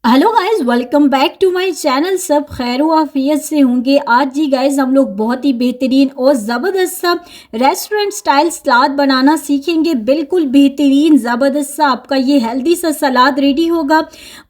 Hello guys, welcome back to my channel. सब खैर आफियत से होंगे। आज जी गाइस हम लोग बहुत ही बेहतरीन और ज़बरदस्त सा रेस्टोरेंट स्टाइल सलाद बनाना सीखेंगे। बिल्कुल बेहतरीन ज़बरदस्त सा आपका ये हेल्दी सा सलाद रेडी होगा।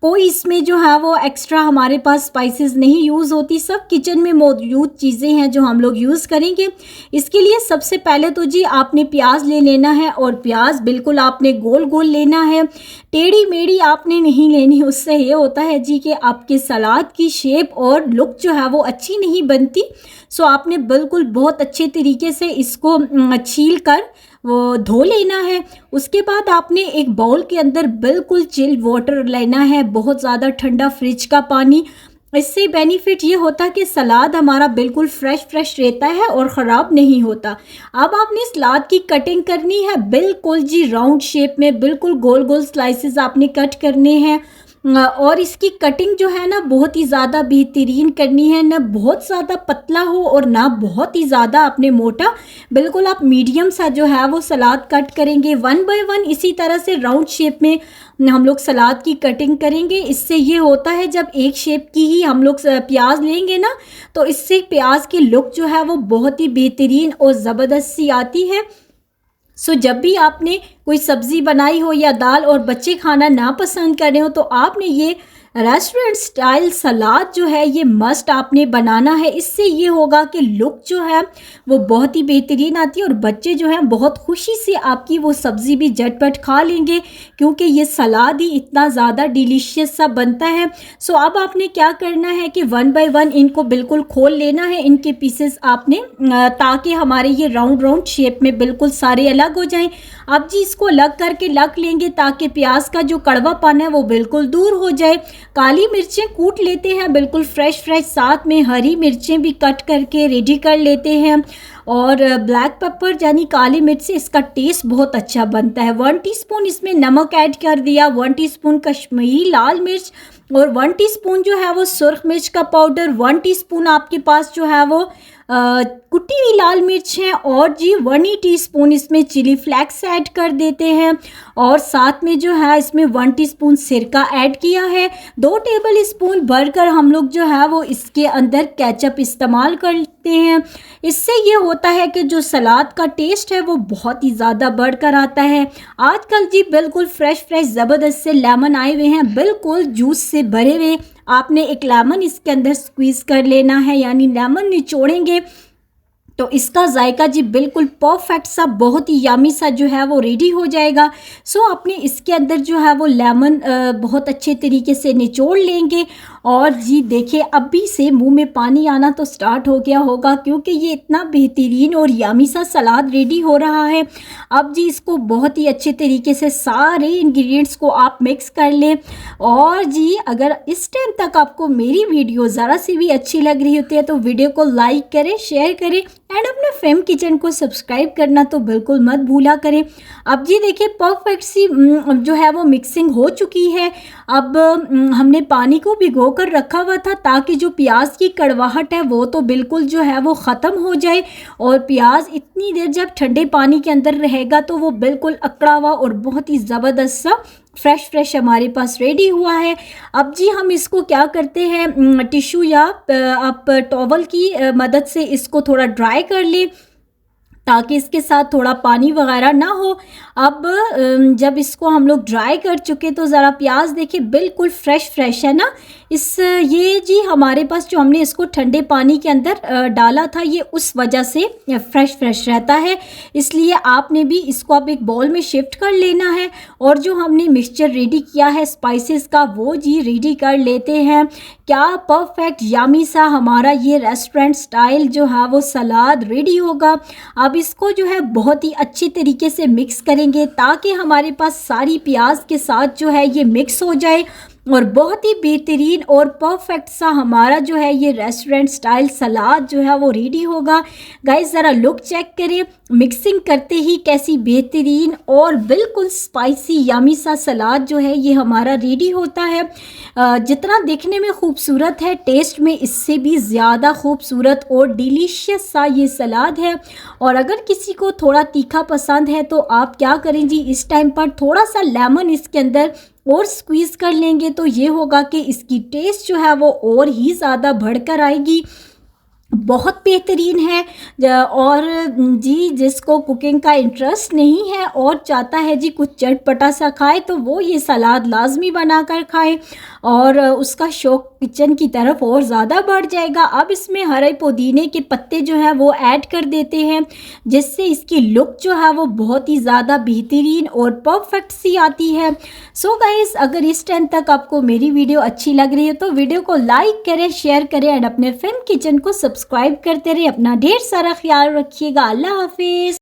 कोई इसमें जो है वो एक्स्ट्रा हमारे पास स्पाइसेस नहीं यूज़ होती, सब किचन में मौजूद चीज़ें हैं जो हम लोग यूज़ करेंगे। इसके लिए सबसे पहले तो जी आपने प्याज ले लेना है, और प्याज बिल्कुल आपने गोल गोल लेना है, टेढ़ी मेढ़ी आपने नहीं लेनी। उससे ये होता है जी कि आपके सलाद की शेप और लुक जो है वो अच्छी नहीं बनती। सो आपने बिल्कुल बहुत अच्छे तरीके से इसको छील कर वो धो लेना है। उसके बाद आपने एक बाउल के अंदर बिल्कुल चिल वाटर लेना है, बहुत ज़्यादा ठंडा फ्रिज का पानी। इससे बेनिफिट ये होता है कि सलाद हमारा बिल्कुल फ्रेश फ्रेश रहता है और ख़राब नहीं होता। अब आपने सलाद की कटिंग करनी है बिल्कुल जी राउंड शेप में, बिल्कुल गोल गोल स्लाइसेस आपने कट करने हैं। और इसकी कटिंग जो है ना बहुत ही ज़्यादा बेहतरीन करनी है, ना बहुत ज़्यादा पतला हो और ना बहुत ही ज़्यादा आपने मोटा। बिल्कुल आप मीडियम सा जो है वो सलाद कट करेंगे, वन बाय वन इसी तरह से राउंड शेप में हम लोग सलाद की कटिंग करेंगे। इससे ये होता है जब एक शेप की ही हम लोग प्याज लेंगे ना, तो इससे प्याज की लुक जो है वो बहुत ही बेहतरीन और ज़बरदस्त सी आती है। जब भी आपने कोई सब्ज़ी बनाई हो या दाल और बच्चे खाना ना पसंद कर रहे हो, तो आपने ये रेस्टोरेंट स्टाइल सलाद जो है ये मस्ट आपने बनाना है। इससे ये होगा कि लुक जो है वो बहुत ही बेहतरीन आती है, और बच्चे जो हैं बहुत खुशी से आपकी वो सब्ज़ी भी झटपट खा लेंगे, क्योंकि ये सलाद ही इतना ज़्यादा डिलीशियस सा बनता है। अब आपने क्या करना है कि वन बाय वन इनको बिल्कुल खोल लेना है, इनके पीसेस आपने, ताकि हमारे ये राउंड राउंड शेप में बिल्कुल सारे अलग हो जाएं। अब जी इसको अलग करके रख लेंगे ताकि प्याज का जो कड़वापन है वो बिल्कुल दूर हो जाए। काली मिर्चें कूट लेते हैं बिल्कुल फ्रेश फ्रेश, साथ में हरी मिर्चें भी कट करके रेडी कर लेते हैं। और ब्लैक पेपर यानी काली मिर्च से इसका टेस्ट बहुत अच्छा बनता है। 1 टीस्पून इसमें नमक ऐड कर दिया, 1 टीस्पून कश्मीरी लाल मिर्च, और 1 टीस्पून जो है वो सुर्ख मिर्च का पाउडर, 1 टीस्पून आपके पास जो है वो कुटी हुई लाल मिर्च है, और जी 1 ही टीस्पून इसमें चिली फ्लेक्स ऐड कर देते हैं। और साथ में जो है इसमें 1 टीस्पून सिरका ऐड किया है। 2 टेबल स्पून भरकर हम लोग जो है वो इसके अंदर केचप इस्तेमाल करते हैं। इससे ये होता है कि जो सलाद का टेस्ट है वो बहुत ही ज़्यादा बढ़कर आता है। आजकल जी बिल्कुल फ्रेश फ्रेश ज़बरदस्त से लेमन आए हुए हैं, बिल्कुल जूस से भरे हुए। आपने एक लेमन इसके अंदर स्क्वीज़ कर लेना है, यानी लेमन निचोड़ेंगे तो इसका जायका जी बिल्कुल परफेक्ट सा, बहुत ही यामी सा जो है वो रेडी हो जाएगा। आपने इसके अंदर जो है वो लेमन बहुत अच्छे तरीके से निचोड़ लेंगे। और जी देखिए अभी से मुंह में पानी आना तो स्टार्ट हो गया होगा, क्योंकि ये इतना बेहतरीन और यामी सा सलाद रेडी हो रहा है। अब जी इसको बहुत ही अच्छे तरीके से सारे इंग्रेडिएंट्स को आप मिक्स कर लें। और जी अगर इस टाइम तक आपको मेरी वीडियो ज़रा सी भी अच्छी लग रही होती है तो वीडियो को लाइक करें, शेयर करें, एंड अपने फेम किचन को सब्सक्राइब करना तो बिल्कुल मत भूला करें। अब जी देखिए परफेक्ट सी जो है वो मिक्सिंग हो चुकी है। अब हमने पानी को भिगो कर रखा हुआ था ताकि जो प्याज की कड़वाहट है वो तो बिल्कुल जो है वो ख़त्म हो जाए, और प्याज इतनी देर जब ठंडे पानी के अंदर रहेगा तो वो बिल्कुल अकड़ा हुआ और बहुत ही ज़बरदस्त सा फ्रेश फ्रेश हमारे पास रेडी हुआ है। अब जी हम इसको क्या करते हैं, टिश्यू या आप टॉवल की मदद से इसको थोड़ा ड्राई कर लें, ताकि इसके साथ थोड़ा पानी वगैरह ना हो। अब जब इसको हम लोग ड्राई कर चुके तो ज़रा प्याज देखिए बिल्कुल फ्रेश फ्रेश है ना। ये जी हमारे पास जो हमने इसको ठंडे पानी के अंदर डाला था, ये उस वजह से फ्रेश फ्रेश रहता है। इसलिए आपने भी इसको अब एक बाउल में शिफ्ट कर लेना है, और जो हमने मिक्सचर रेडी किया है स्पाइसेस का वो जी रेडी कर लेते हैं। क्या परफेक्ट यामी सा हमारा ये रेस्टोरेंट स्टाइल जो है वो सलाद रेडी होगा। अब इसको जो है बहुत ही अच्छे तरीके से मिक्स करेंगे ताकि हमारे पास सारी प्याज के साथ जो है ये मिक्स हो जाए, और बहुत ही बेहतरीन और परफेक्ट सा हमारा जो है ये रेस्टोरेंट स्टाइल सलाद जो है वो रेडी होगा। गाइस ज़रा लुक चेक करें, मिक्सिंग करते ही कैसी बेहतरीन और बिल्कुल स्पाइसी यामी सा सलाद जो है ये हमारा रेडी होता है। जितना देखने में खूबसूरत है, टेस्ट में इससे भी ज़्यादा खूबसूरत और डिलीशियस सा ये सलाद है। और अगर किसी को थोड़ा तीखा पसंद है तो आप क्या करें जी, इस टाइम पर थोड़ा सा लेमन इसके अंदर और स्क्वीज़ कर लेंगे तो ये होगा कि इसकी टेस्ट जो है वो और ही ज़्यादा बढ़कर आएगी। बहुत बेहतरीन है। और जी जिसको कुकिंग का इंटरेस्ट नहीं है और चाहता है जी कुछ चटपटा सा खाए तो वो ये सलाद लाजमी बनाकर खाए और उसका शौक किचन की तरफ और ज़्यादा बढ़ जाएगा। अब इसमें हरे पुदीने के पत्ते जो है वो ऐड कर देते हैं, जिससे इसकी लुक जो है वो बहुत ही ज़्यादा बेहतरीन और परफेक्ट सी आती है। सो गाइस, अगर इस टाइम तक आपको मेरी वीडियो अच्छी लग रही है तो वीडियो को लाइक करें, शेयर करें एंड अपने फिल्म किचन को सब्सक्राइब करते रहे। अपना ढेर सारा ख्याल रखिएगा। अल्लाह हाफिज़।